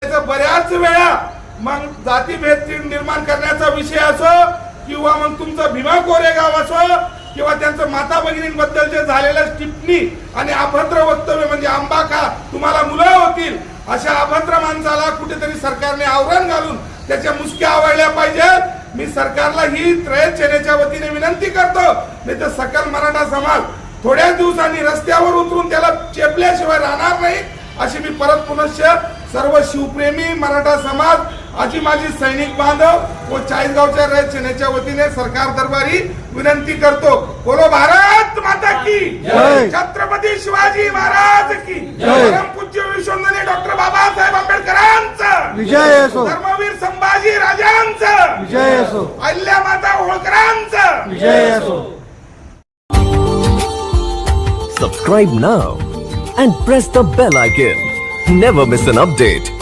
बऱ्याच वेळा मग जातीभेद निर्माण करण्याचा विषय असो किंवा मग तुमचं भीमा कोरेगाव असो किंवा त्यांचं माता भगिनींबद्दल जे झालेलं टिप्पणी आणि अभद्र वक्तव्य म्हणजे आंबा खा तुम्हाला मुलं होतील अशा अभद्र माणसाला कुठेतरी सरकारने आवरण घालून त्याच्या मुसक्या आवळल्या पाहिजेत। मी सरकारला ही त्रयत सेनेच्या वतीने विनंती करतो, नाही तर सकल मराठा समाज थोड्या दिवसांनी रस्त्यावर उतरून त्याला चेपल्याशिवाय राहणार नाही अशी मी परत पुनश्च सर्व शिवप्रेमी मराठा समाज आजी माजी सैनिक बांधव व चाळीसगावच्या रयत सेनेच्या वतीने सरकार दरबारी विनंती करतो। बोलो भारत माता की जय, छत्रपती शिवाजी महाराज की जय, परमपूज्य विश्ववंदनीय डॉक्टर बाबासाहेब आंबेडकरांचा विजय असो, धर्मवीर संभाजी राजांचा विजय असो, अहिल्यामाता होळकरांचा विजय असो। Subscribe now and press the bell icon. Never miss an update.